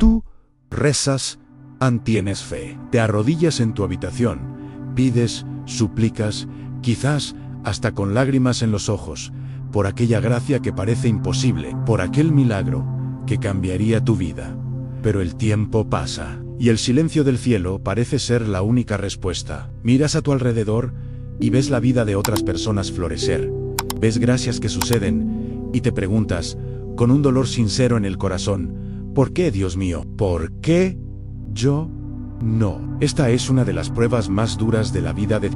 Tú rezas, tienes fe, te arrodillas en tu habitación, pides, suplicas, quizás hasta con lágrimas en los ojos, por aquella gracia que parece imposible, por aquel milagro que cambiaría tu vida. Pero el tiempo pasa, y el silencio del cielo parece ser la única respuesta. Miras a tu alrededor y ves la vida de otras personas florecer, ves gracias que suceden, y te preguntas, con un dolor sincero en el corazón, ¿por qué, Dios mío? ¿Por qué yo no? Esta es una de las pruebas más duras de la vida de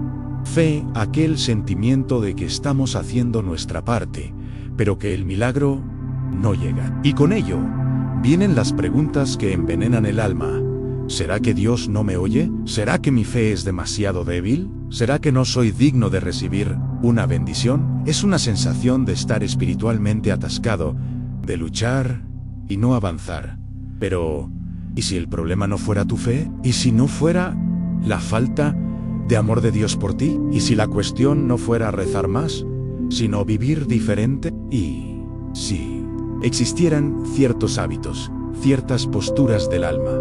fe, aquel sentimiento de que estamos haciendo nuestra parte, pero que el milagro no llega. Y con ello, vienen las preguntas que envenenan el alma. ¿Será que Dios no me oye? ¿Será que mi fe es demasiado débil? ¿Será que no soy digno de recibir una bendición? Es una sensación de estar espiritualmente atascado, de luchar y no avanzar. Pero, ¿y si el problema no fuera tu fe? ¿Y si no fuera la falta de amor de Dios por ti? ¿Y si la cuestión no fuera rezar más, sino vivir diferente? ¿Y si existieran ciertos hábitos, ciertas posturas del alma,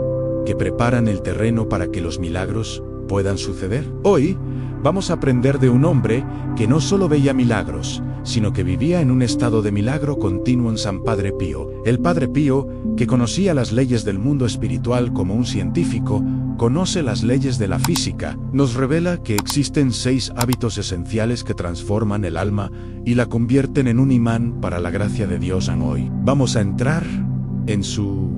que preparan el terreno para que los milagros puedan suceder? Hoy vamos a aprender de un hombre que no solo veía milagros, sino que vivía en un estado de milagro continuo en San Padre Pío. El Padre Pío, que conocía las leyes del mundo espiritual como un científico, conoce las leyes de la física, nos revela que existen 6 hábitos esenciales que transforman el alma y la convierten en un imán para la gracia de Dios hoy. Vamos a entrar en su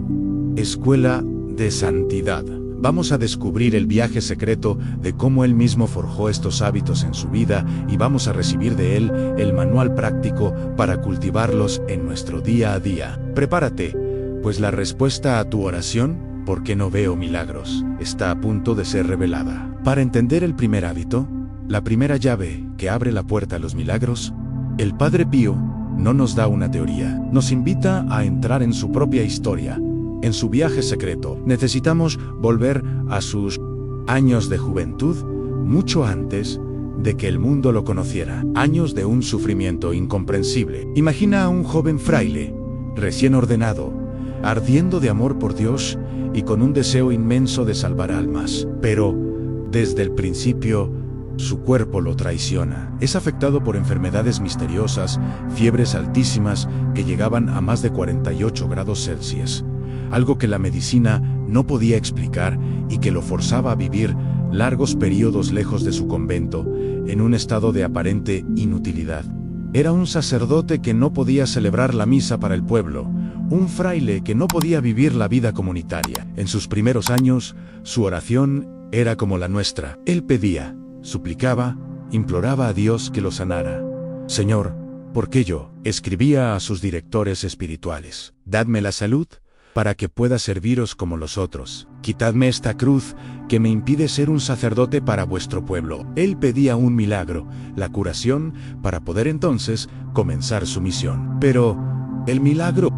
escuela de santidad. Vamos a descubrir el viaje secreto de cómo él mismo forjó estos hábitos en su vida y vamos a recibir de él el manual práctico para cultivarlos en nuestro día a día. Prepárate, pues la respuesta a tu oración, ¿por qué no veo milagros?, está a punto de ser revelada. Para entender el primer hábito, la primera llave que abre la puerta a los milagros, el Padre Pío no nos da una teoría, nos invita a entrar en su propia historia. En su viaje secreto, necesitamos volver a sus años de juventud, mucho antes de que el mundo lo conociera. Años de un sufrimiento incomprensible. Imagina a un joven fraile, recién ordenado, ardiendo de amor por Dios y con un deseo inmenso de salvar almas. Pero, desde el principio, su cuerpo lo traiciona. Es afectado por enfermedades misteriosas, fiebres altísimas que llegaban a más de 48 grados Celsius. Algo que la medicina no podía explicar y que lo forzaba a vivir largos periodos lejos de su convento, en un estado de aparente inutilidad. Era un sacerdote que no podía celebrar la misa para el pueblo, un fraile que no podía vivir la vida comunitaria. En sus primeros años, su oración era como la nuestra. Él pedía, suplicaba, imploraba a Dios que lo sanara. Señor, ¿por qué yo? Escribía a sus directores espirituales. Dadme la salud, para que pueda serviros como los otros. Quitadme esta cruz que me impide ser un sacerdote para vuestro pueblo. Él pedía un milagro, la curación, para poder entonces comenzar su misión. Pero el milagro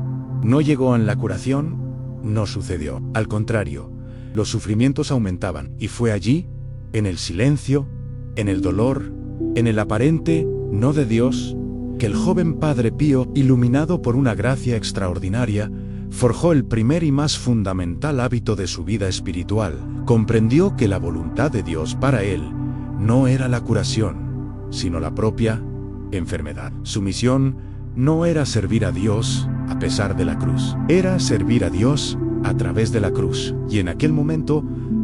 no llegó en la curación, no sucedió. Al contrario, los sufrimientos aumentaban, y fue allí, en el silencio, en el dolor, en el aparente no de Dios, que el joven Padre Pío, iluminado por una gracia extraordinaria, forjó el primer y más fundamental hábito de su vida espiritual. Comprendió que la voluntad de Dios para él no era la curación, sino la propia enfermedad. Su misión no era servir a Dios a pesar de la cruz, era servir a Dios a través de la cruz. Y en aquel momento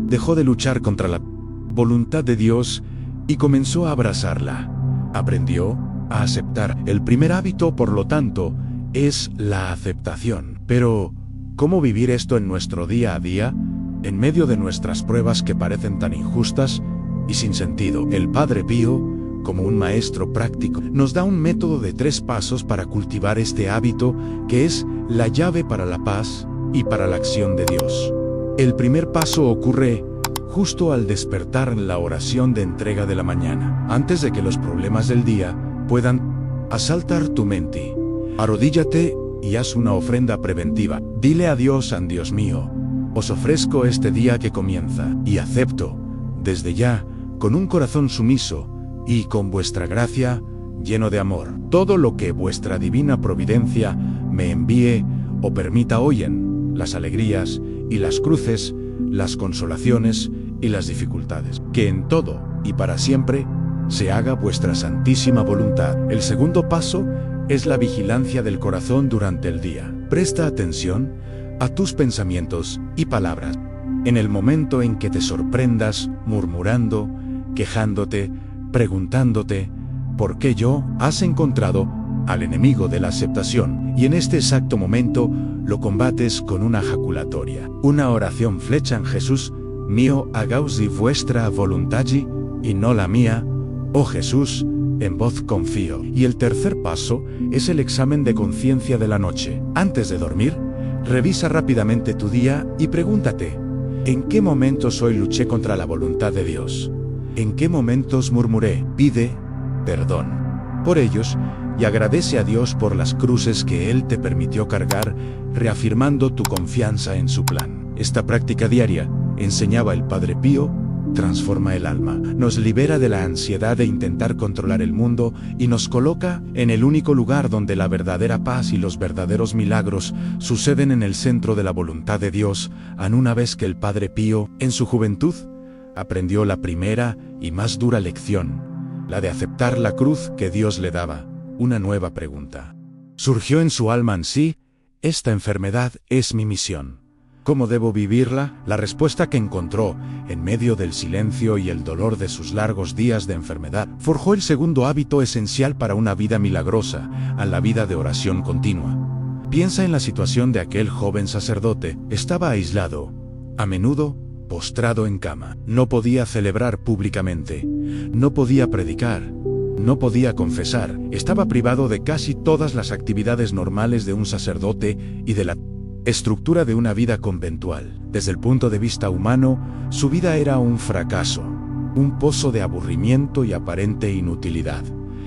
dejó de luchar contra la voluntad de Dios y comenzó a abrazarla. Aprendió a aceptar. El primer hábito, por lo tanto, es la aceptación. Pero, ¿cómo vivir esto en nuestro día a día, en medio de nuestras pruebas que parecen tan injustas y sin sentido? El Padre Pío, como un maestro práctico, nos da un método de 3 pasos para cultivar este hábito, que es la llave para la paz y para la acción de Dios. El primer paso ocurre justo al despertar en la oración de entrega de la mañana. Antes de que los problemas del día puedan asaltar tu mente, arrodíllate y haz una ofrenda preventiva. Dile a Dios: Dios mío, os ofrezco este día que comienza, y acepto, desde ya, con un corazón sumiso, y con vuestra gracia, lleno de amor, todo lo que vuestra divina providencia me envíe o permita hoy en las alegrías y las cruces, las consolaciones y las dificultades. Que en todo y para siempre se haga vuestra santísima voluntad. El segundo paso es la vigilancia del corazón durante el día. Presta atención a tus pensamientos y palabras. En el momento en que te sorprendas murmurando, quejándote, preguntándote, ¿por qué yo? Has encontrado al enemigo de la aceptación, y en este exacto momento lo combates con una jaculatoria. Una oración flecha en Jesús: mío hagaos vuestra voluntad y no la mía, oh Jesús, en vos confío. Y el tercer paso es el examen de conciencia de la noche. Antes de dormir, revisa rápidamente tu día y pregúntate: ¿en qué momentos hoy luché contra la voluntad de Dios? ¿En qué momentos murmuré? Pide perdón por ellos y agradece a Dios por las cruces que Él te permitió cargar, reafirmando tu confianza en su plan. Esta práctica diaria, enseñaba el Padre Pío, transforma el alma, nos libera de la ansiedad de intentar controlar el mundo y nos coloca en el único lugar donde la verdadera paz y los verdaderos milagros suceden, en el centro de la voluntad de Dios. Una vez que el Padre Pío, en su juventud, aprendió la primera y más dura lección, la de aceptar la cruz que Dios le daba, una nueva pregunta surgió en su alma: en sí, esta enfermedad es mi misión. ¿Cómo debo vivirla? La respuesta que encontró, en medio del silencio y el dolor de sus largos días de enfermedad, forjó el segundo hábito esencial para una vida milagrosa, a la vida de oración continua. Piensa en la situación de aquel joven sacerdote. Estaba aislado, a menudo postrado en cama. No podía celebrar públicamente, no podía predicar, no podía confesar. Estaba privado de casi todas las actividades normales de un sacerdote y de la estructura de una vida conventual. Desde el punto de vista humano, su vida era un fracaso, un pozo de aburrimiento y aparente inutilidad.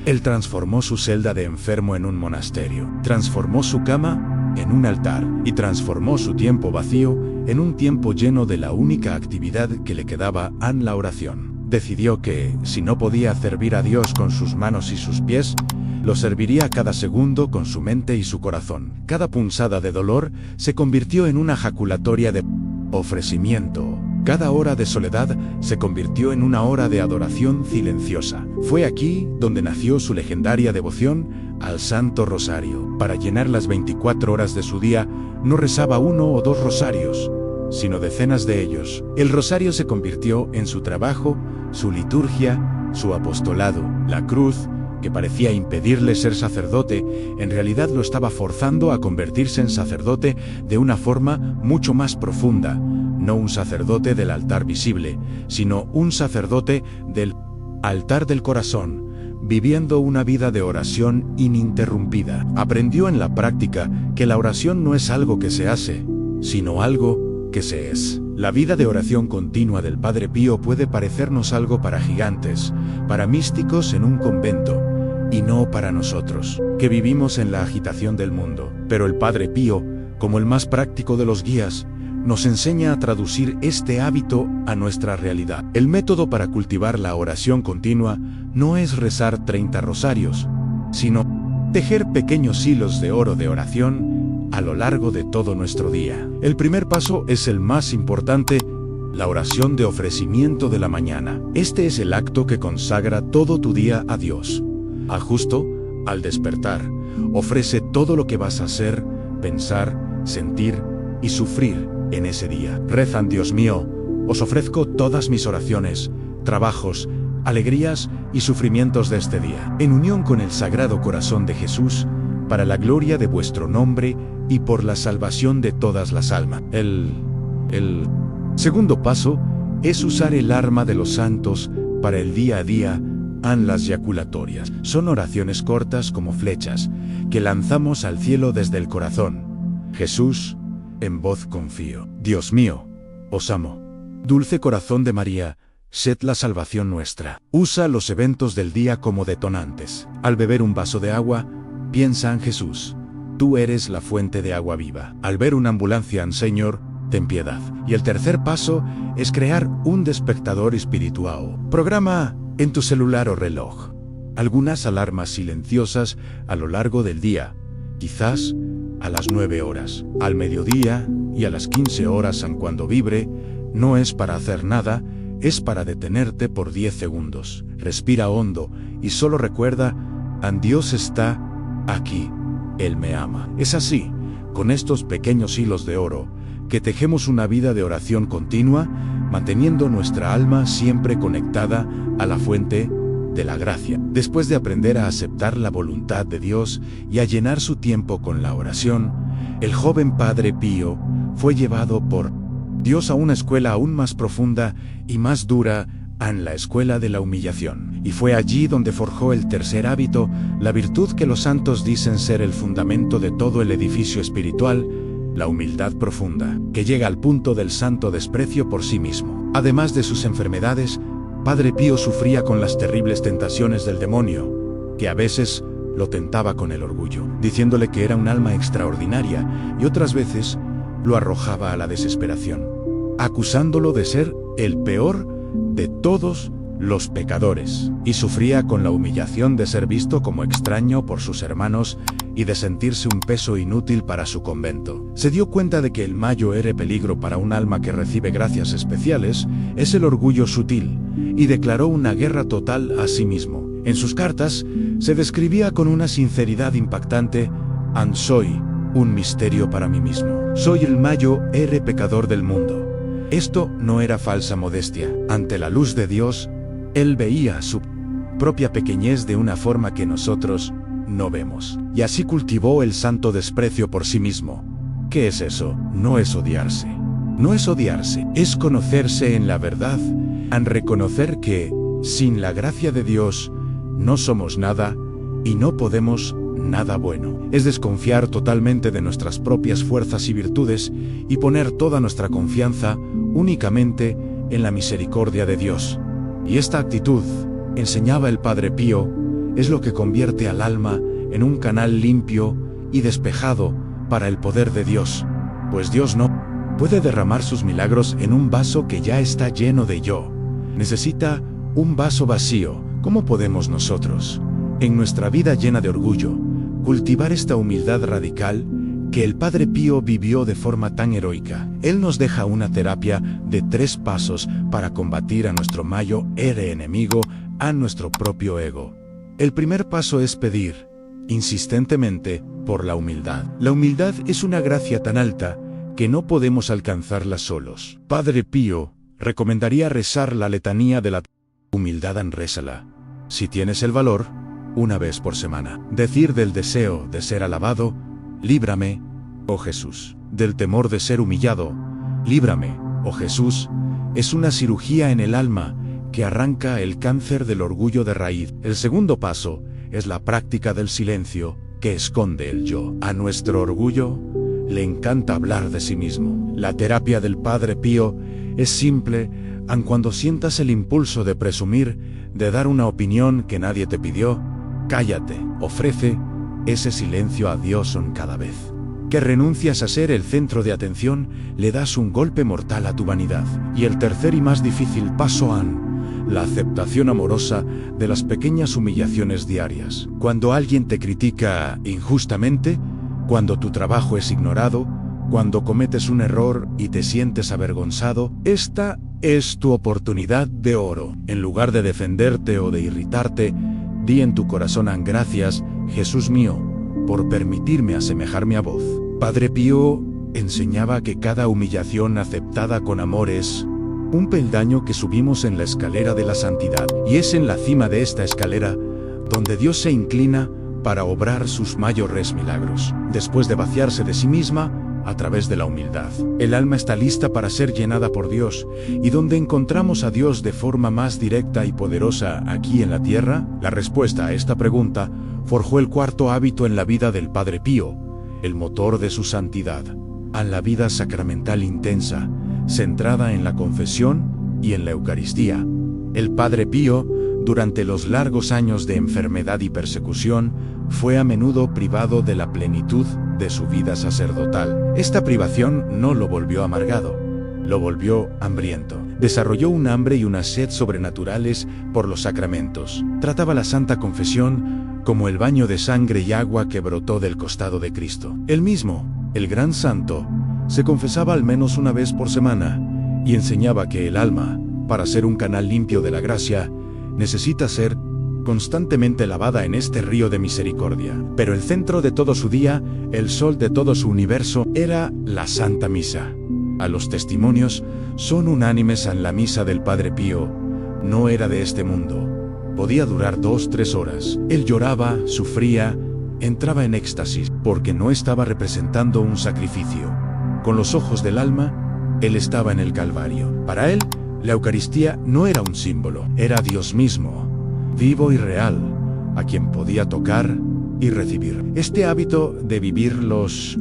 Él transformó su celda de enfermo en un monasterio, transformó su cama en un altar y transformó su tiempo vacío en un tiempo lleno de la única actividad que le quedaba, la oración. Decidió que, si no podía servir a Dios con sus manos y sus pies, lo serviría cada segundo con su mente y su corazón. Cada punzada de dolor se convirtió en una jaculatoria de ofrecimiento. Cada hora de soledad se convirtió en una hora de adoración silenciosa. Fue aquí donde nació su legendaria devoción al Santo Rosario. Para llenar las 24 horas de su día, no rezaba 1 o 2 rosarios, sino decenas de ellos. El rosario se convirtió en su trabajo, su liturgia, su apostolado. La cruz, que parecía impedirle ser sacerdote, en realidad lo estaba forzando a convertirse en sacerdote de una forma mucho más profunda. No un sacerdote del altar visible, sino un sacerdote del altar del corazón, viviendo una vida de oración ininterrumpida. Aprendió en la práctica que la oración no es algo que se hace, sino algo que se es. La vida de oración continua del Padre Pío puede parecernos algo para gigantes, para místicos en un convento, y no para nosotros, que vivimos en la agitación del mundo. Pero el Padre Pío, como el más práctico de los guías, nos enseña a traducir este hábito a nuestra realidad. El método para cultivar la oración continua no es rezar 30 rosarios, sino tejer pequeños hilos de oro de oración a lo largo de todo nuestro día. El primer paso es el más importante: la oración de ofrecimiento de la mañana. Este es el acto que consagra todo tu día a Dios. Justo al despertar, ofrece todo lo que vas a hacer, pensar, sentir y sufrir en ese día. Rezan: Dios mío, os ofrezco todas mis oraciones, trabajos, alegrías y sufrimientos de este día, en unión con el Sagrado Corazón de Jesús, para la gloria de vuestro nombre y por la salvación de todas las almas. El segundo paso es usar el arma de los santos para el día a día. Las yaculatorias son oraciones cortas como flechas que lanzamos al cielo desde el corazón. Jesús, en vos confío. Dios mío, os amo. Dulce corazón de María, sed la salvación nuestra. Usa los eventos del día como detonantes. Al beber un vaso de agua, piensa en Jesús. Tú eres la fuente de agua viva. Al ver una ambulancia, Señor, ten piedad. Y el tercer paso es crear un despertador espiritual. Programa en tu celular o reloj algunas alarmas silenciosas a lo largo del día, quizás a las 9 horas, al mediodía, y a las 15 horas aun cuando vibre, no es para hacer nada, es para detenerte por 10 segundos. Respira hondo y solo recuerda, Dios está aquí, Él me ama. Es así, con estos pequeños hilos de oro, que tejemos una vida de oración continua, manteniendo nuestra alma siempre conectada a la fuente de la gracia. Después de aprender a aceptar la voluntad de Dios y a llenar su tiempo con la oración, el joven Padre Pío fue llevado por Dios a una escuela aún más profunda y más dura, en la escuela de la humillación. Y fue allí donde forjó el tercer hábito, la virtud que los santos dicen ser el fundamento de todo el edificio espiritual, la humildad profunda, que llega al punto del santo desprecio por sí mismo. Además de sus enfermedades, Padre Pío sufría con las terribles tentaciones del demonio, que a veces lo tentaba con el orgullo, diciéndole que era un alma extraordinaria, y otras veces lo arrojaba a la desesperación, acusándolo de ser el peor de todos los pecadores, y sufría con la humillación de ser visto como extraño por sus hermanos y de sentirse un peso inútil para su convento. Se dio cuenta de que el mayor peligro para un alma que recibe gracias especiales es el orgullo sutil, y declaró una guerra total a sí mismo. En sus cartas se describía con una sinceridad impactante: soy un misterio para mí mismo. Soy el mayor pecador del mundo. Esto no era falsa modestia. Ante la luz de Dios, él veía su propia pequeñez de una forma que nosotros no vemos. Y así cultivó el santo desprecio por sí mismo. ¿Qué es eso? No es odiarse. No es odiarse, es conocerse en la verdad, en reconocer que, sin la gracia de Dios, no somos nada y no podemos nada bueno. Es desconfiar totalmente de nuestras propias fuerzas y virtudes y poner toda nuestra confianza únicamente en la misericordia de Dios. Y esta actitud, enseñaba el Padre Pío, es lo que convierte al alma en un canal limpio y despejado para el poder de Dios, pues Dios no puede derramar sus milagros en un vaso que ya está lleno de yo. Necesita un vaso vacío. ¿Cómo podemos nosotros, en nuestra vida llena de orgullo, cultivar esta humildad radical que el Padre Pío vivió de forma tan heroica? Él nos deja una terapia de 3 pasos para combatir a nuestro mayor enemigo, a nuestro propio ego. El primer paso es pedir, insistentemente, por la humildad. La humildad es una gracia tan alta que no podemos alcanzarla solos. Padre Pío recomendaría rezar la letanía de la humildad. Rézala, si tienes el valor, una vez por semana. Decir del deseo de ser alabado: líbrame, oh Jesús. Del temor de ser humillado: líbrame, oh Jesús. Es una cirugía en el alma que arranca el cáncer del orgullo de raíz. El segundo paso es la práctica del silencio que esconde el yo. A nuestro orgullo le encanta hablar de sí mismo. La terapia del Padre Pío es simple, aun cuando sientas el impulso de presumir, de dar una opinión que nadie te pidió. Cállate, ofrece ese silencio a Dios cada vez que renuncias a ser el centro de atención, le das un golpe mortal a tu vanidad. Y el tercer y más difícil paso la aceptación amorosa de las pequeñas humillaciones diarias. Cuando alguien te critica injustamente, cuando tu trabajo es ignorado, cuando cometes un error y te sientes avergonzado, esta es tu oportunidad de oro. En lugar de defenderte o de irritarte, di en tu corazón: gracias, Jesús mío, por permitirme asemejarme a vos. Padre Pío enseñaba que cada humillación aceptada con amor es un peldaño que subimos en la escalera de la santidad. Y es en la cima de esta escalera donde Dios se inclina para obrar sus mayores milagros. Después de vaciarse de sí misma, a través de la humildad, el alma está lista para ser llenada por Dios. ¿Y dónde encontramos a Dios de forma más directa y poderosa aquí en la tierra? La respuesta a esta pregunta forjó el cuarto hábito en la vida del Padre Pío, el motor de su santidad, a la vida sacramental intensa, centrada en la confesión y en la Eucaristía. El Padre Pío, durante los largos años de enfermedad y persecución, fue a menudo privado de la plenitud de su vida sacerdotal. Esta privación no lo volvió amargado, lo volvió hambriento. Desarrolló un hambre y una sed sobrenaturales por los sacramentos. Trataba la Santa Confesión como el baño de sangre y agua que brotó del costado de Cristo. Él mismo, el gran santo, Se confesaba al menos una vez por semana y enseñaba que el alma, para ser un canal limpio de la gracia, necesita ser constantemente lavada en este río de misericordia. Pero el centro de todo su día, el sol de todo su universo, era la Santa Misa. A los testimonios son unánimes en la misa del Padre Pío. No era de este mundo. Podía durar 2-3 horas. Él lloraba, sufría, entraba en éxtasis, porque no estaba representando un sacrificio. Con los ojos del alma, él estaba en el Calvario. Para él, la Eucaristía no era un símbolo, era Dios mismo, vivo y real, a quien podía tocar y recibir. Este hábito de vivir los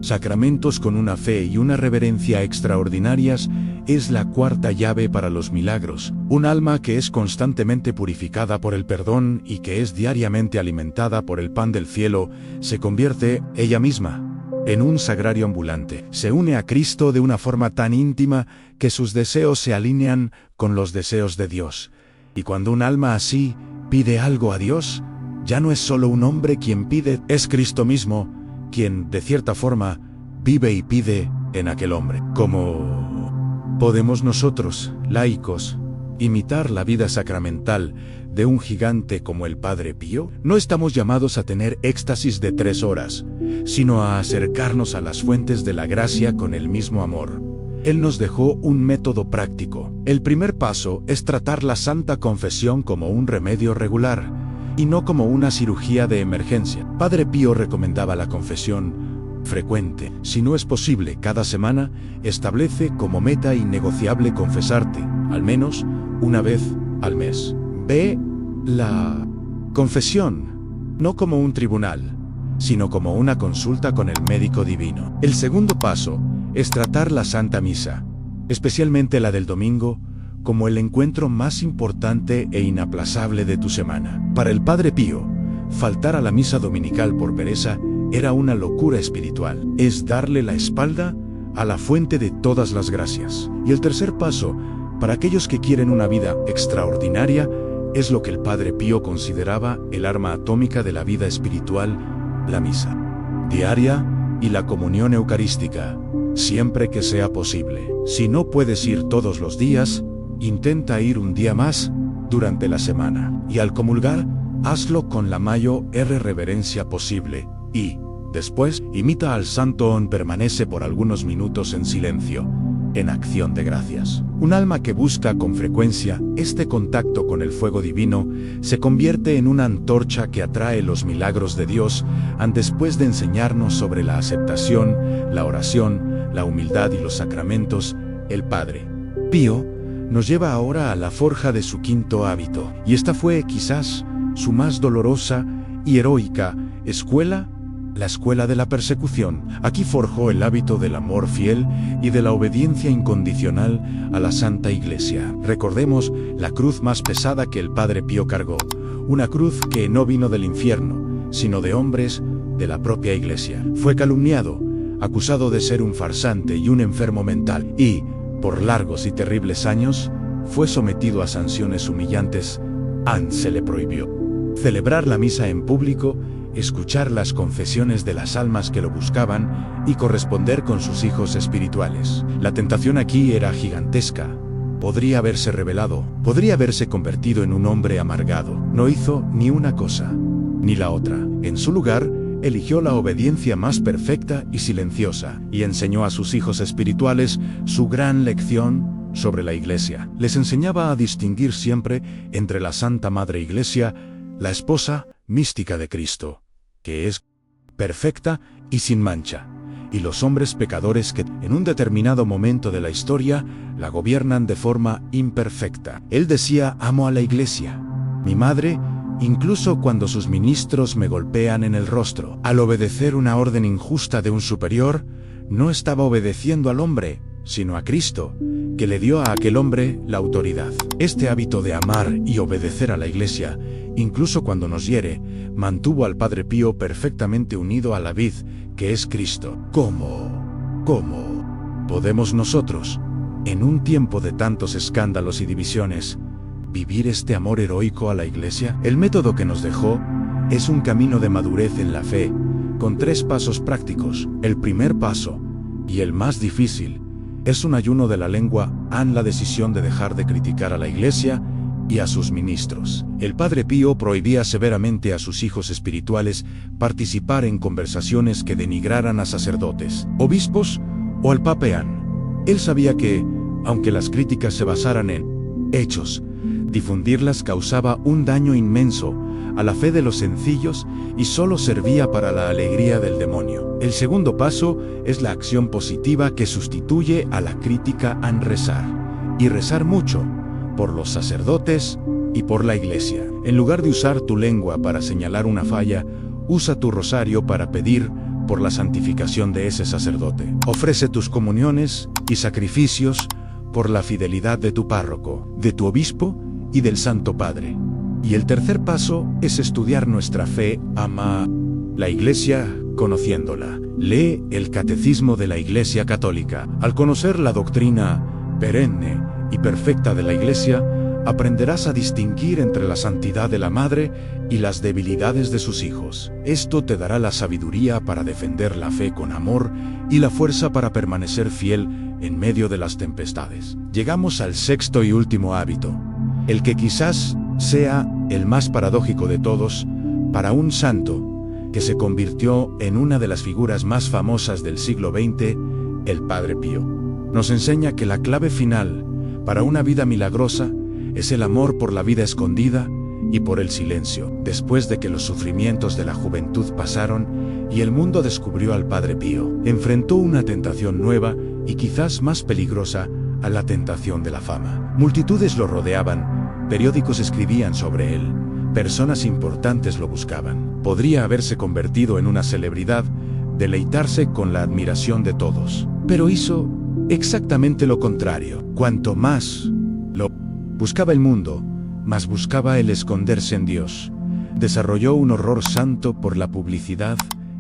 sacramentos con una fe y una reverencia extraordinarias es la cuarta llave para los milagros. Un alma que es constantemente purificada por el perdón y que es diariamente alimentada por el pan del cielo, se convierte ella misma en un sagrario ambulante. Se une a Cristo de una forma tan íntima que sus deseos se alinean con los deseos de Dios. Y cuando un alma así pide algo a Dios, ya no es solo un hombre quien pide, es Cristo mismo quien, de cierta forma, vive y pide en aquel hombre. ¿Cómo podemos nosotros, laicos, imitar la vida sacramental de un gigante como el Padre Pío? No estamos llamados a tener éxtasis de 3 horas, sino a acercarnos a las fuentes de la gracia con el mismo amor. Él nos dejó un método práctico. El primer paso es tratar la Santa Confesión como un remedio regular, y no como una cirugía de emergencia. Padre Pío recomendaba la confesión frecuente. Si no es posible cada semana, establece como meta innegociable confesarte, al menos una vez al mes. Ve la confesión no como un tribunal, sino como una consulta con el médico divino. El segundo paso es tratar la Santa Misa, especialmente la del domingo, como el encuentro más importante e inaplazable de tu semana. Para el Padre Pío, faltar a la misa dominical por pereza era una locura espiritual. Es darle la espalda a la fuente de todas las gracias. Y el tercer paso, para aquellos que quieren una vida extraordinaria, es lo que el Padre Pío consideraba el arma atómica de la vida espiritual, la misa diaria y la comunión eucarística, siempre que sea posible. Si no puedes ir todos los días, intenta ir un día más durante la semana. Y al comulgar, hazlo con la mayor reverencia posible. Y, después, imita al santo o permanece por algunos minutos en silencio, en acción de gracias. Un alma que busca con frecuencia este contacto con el fuego divino se convierte en una antorcha que atrae los milagros de Dios después de enseñarnos sobre la aceptación, la oración, la humildad y los sacramentos. El Padre Pío nos lleva ahora a la forja de su quinto hábito, y esta fue quizás su más dolorosa y heroica escuela, la escuela de la persecución. Aquí forjó el hábito del amor fiel y de la obediencia incondicional a la Santa Iglesia. Recordemos la cruz más pesada que el Padre Pío cargó, una cruz que no vino del infierno, sino de hombres de la propia Iglesia. Fue calumniado, acusado de ser un farsante y un enfermo mental, y, por largos y terribles años, fue sometido a sanciones humillantes. Se le prohibió celebrar la misa en público, escuchar las confesiones de las almas que lo buscaban y corresponder con sus hijos espirituales. La tentación aquí era gigantesca. Podría haberse rebelado, podría haberse convertido en un hombre amargado. No hizo ni una cosa, ni la otra. En su lugar, eligió la obediencia más perfecta y silenciosa, y enseñó a sus hijos espirituales su gran lección sobre la Iglesia. Les enseñaba a distinguir siempre entre la Santa Madre Iglesia, la esposa mística de Cristo, que es perfecta y sin mancha, y los hombres pecadores que, en un determinado momento de la historia, la gobiernan de forma imperfecta. Él decía: amo a la Iglesia, mi madre, incluso cuando sus ministros me golpean en el rostro. Al obedecer una orden injusta de un superior, no estaba obedeciendo al hombre, sino a Cristo, que le dio a aquel hombre la autoridad. Este hábito de amar y obedecer a la Iglesia, incluso cuando nos hiere, mantuvo al Padre Pío perfectamente unido a la vid, que es Cristo. ¿Cómo podemos nosotros, en un tiempo de tantos escándalos y divisiones, vivir este amor heroico a la Iglesia? El método que nos dejó es un camino de madurez en la fe, con 3 pasos prácticos. El primer paso Y el más difícil es un ayuno de la lengua. Han la decisión de dejar de criticar a la Iglesia y a sus ministros. El Padre Pío prohibía severamente a sus hijos espirituales participar en conversaciones que denigraran a sacerdotes, obispos o al Papa Ean. Él sabía que, aunque las críticas se basaran en hechos, difundirlas causaba un daño inmenso a la fe de los sencillos y solo servía para la alegría del demonio. El segundo paso es la acción positiva que sustituye a la crítica en rezar. Y rezar mucho, por los sacerdotes y por la Iglesia. En lugar de usar tu lengua para señalar una falla, usa tu rosario para pedir por la santificación de ese sacerdote. Ofrece tus comuniones y sacrificios por la fidelidad de tu párroco, de tu obispo y del Santo Padre. Y el tercer paso es estudiar nuestra fe. Ama la Iglesia conociéndola. Lee el Catecismo de la Iglesia Católica. Al conocer la doctrina perenne y perfecta de la Iglesia, aprenderás a distinguir entre la santidad de la Madre y las debilidades de sus hijos. Esto te dará la sabiduría para defender la fe con amor y la fuerza para permanecer fiel en medio de las tempestades. Llegamos al sexto y último hábito, el que quizás sea el más paradójico de todos para un santo que se convirtió en una de las figuras más famosas del siglo XX, el Padre Pío. Nos enseña que la clave final para una vida milagrosa es el amor por la vida escondida y por el silencio. Después de que los sufrimientos de la juventud pasaron y el mundo descubrió al Padre Pío, enfrentó una tentación nueva y quizás más peligrosa a la tentación de la fama. Multitudes lo rodeaban, periódicos escribían sobre él, personas importantes lo buscaban. Podría haberse convertido en una celebridad, deleitarse con la admiración de todos. Pero hizo exactamente lo contrario. Cuanto más lo buscaba el mundo, más buscaba el esconderse en Dios. Desarrolló un horror santo por la publicidad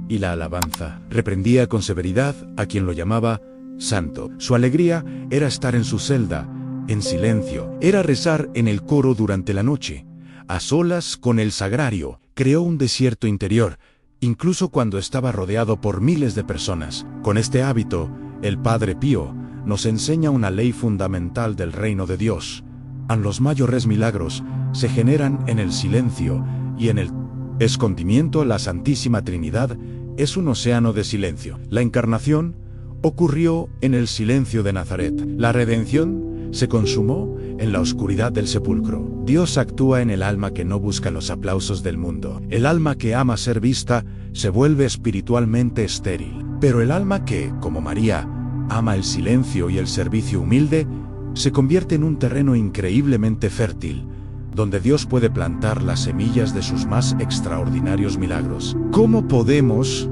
y la alabanza. Reprendía con severidad a quien lo llamaba santo. Su alegría era estar en su celda, en silencio. Era rezar en el coro durante la noche, a solas con el sagrario. Creó un desierto interior, incluso cuando estaba rodeado por miles de personas. Con este hábito, el Padre Pío nos enseña una ley fundamental del reino de Dios. Los mayores milagros se generan en el silencio y en el escondimiento. La Santísima Trinidad es un océano de silencio. La encarnación ocurrió en el silencio de Nazaret. La redención se consumó en la oscuridad del sepulcro. Dios actúa en el alma que no busca los aplausos del mundo. El alma que ama ser vista se vuelve espiritualmente estéril. Pero el alma que, como María, ama el silencio y el servicio humilde, se convierte en un terreno increíblemente fértil, donde Dios puede plantar las semillas de sus más extraordinarios milagros. ¿Cómo podemos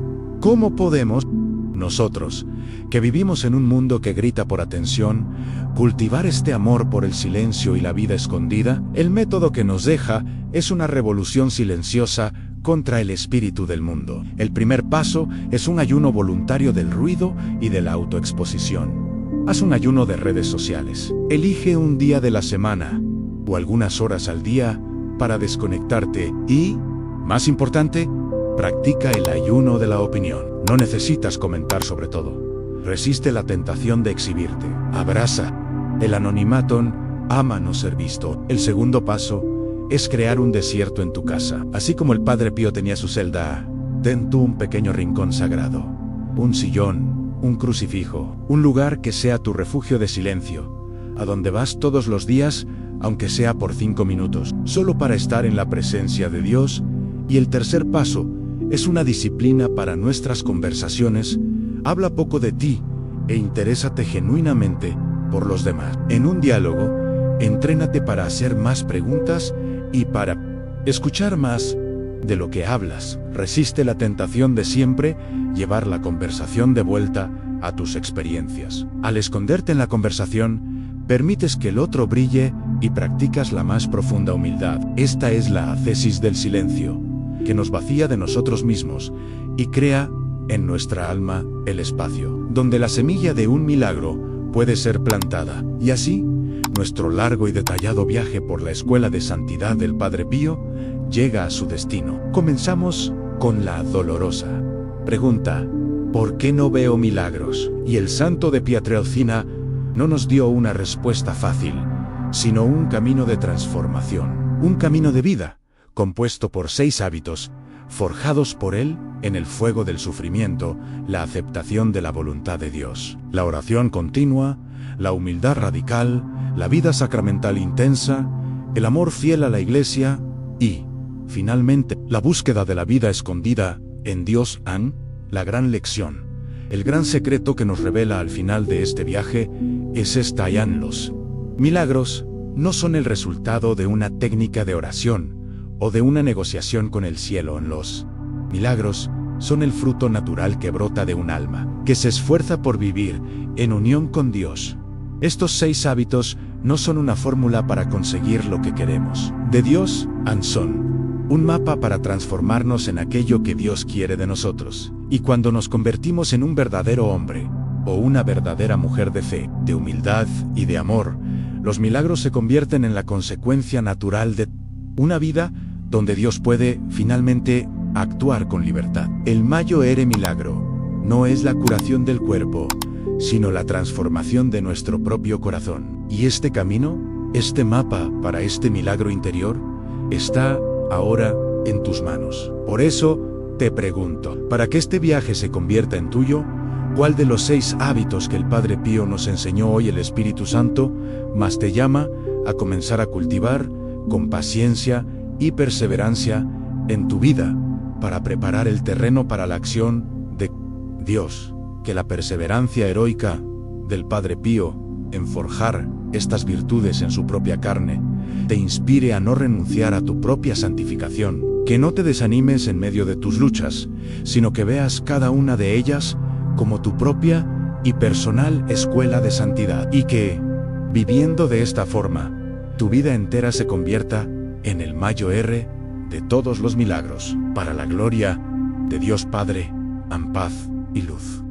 nosotros, que vivimos en un mundo que grita por atención, cultivar este amor por el silencio y la vida escondida? El método que nos deja es una revolución silenciosa contra el espíritu del mundo. El primer paso es un ayuno voluntario del ruido y de la autoexposición. Haz un ayuno de redes sociales. Elige un día de la semana o algunas horas al día para desconectarte y, más importante, practica el ayuno de la opinión. No necesitas comentar sobre todo. Resiste la tentación de exhibirte. Abraza el anonimato. Ama no ser visto. El segundo paso es crear un desierto en tu casa. Así como el Padre Pío tenía su celda, ten tú un pequeño rincón sagrado, un sillón, un crucifijo, un lugar que sea tu refugio de silencio, a donde vas todos los días, aunque sea por 5 minutos, solo para estar en la presencia de Dios. Y el tercer paso es una disciplina para nuestras conversaciones. Habla poco de ti e interésate genuinamente por los demás. En un diálogo, entrénate para hacer más preguntas y para escuchar más de lo que hablas. Resiste la tentación de siempre llevar la conversación de vuelta a tus experiencias. Al esconderte en la conversación, permites que el otro brille y practicas la más profunda humildad. Esta es la ascesis del silencio, que nos vacía de nosotros mismos y crea en nuestra alma el espacio donde la semilla de un milagro puede ser plantada. Y así, nuestro largo y detallado viaje por la escuela de santidad del Padre Pío llega a su destino. Comenzamos con la dolorosa pregunta: ¿por qué no veo milagros? Y el santo de Pietrelcina no nos dio una respuesta fácil, sino un camino de transformación, un camino de vida, compuesto por 6 hábitos, forjados por él en el fuego del sufrimiento, la aceptación de la voluntad de Dios, la oración continua, la humildad radical, la vida sacramental intensa, el amor fiel a la Iglesia y, finalmente, la búsqueda de la vida escondida en Dios. La gran lección, el gran secreto que nos revela al final de este viaje es esta: los milagros no son el resultado de una técnica de oración o de una negociación con el cielo. Los milagros son el fruto natural que brota de un alma que se esfuerza por vivir en unión con Dios. Estos 6 hábitos no son una fórmula para conseguir lo que queremos de Dios, son un mapa para transformarnos en aquello que Dios quiere de nosotros. Y cuando nos convertimos en un verdadero hombre o una verdadera mujer de fe, de humildad y de amor, los milagros se convierten en la consecuencia natural de una vida donde Dios puede, finalmente, actuar con libertad. El mayor milagro no es la curación del cuerpo, sino la transformación de nuestro propio corazón. Y este camino, este mapa para este milagro interior, está ahora en tus manos. Por eso, te pregunto, para que este viaje se convierta en tuyo, ¿cuál de los 6 hábitos que el Padre Pío nos enseñó hoy el Espíritu Santo más te llama a comenzar a cultivar con paciencia y perseverancia en tu vida para preparar el terreno para la acción de Dios? Que la perseverancia heroica del Padre Pío en forjar estas virtudes en su propia carne te inspire a no renunciar a tu propia santificación, que no te desanimes en medio de tus luchas, sino que veas cada una de ellas como tu propia y personal escuela de santidad, y que, viviendo de esta forma, tu vida entera se convierta en el mayor de todos los milagros, para la gloria de Dios Padre, en paz y luz.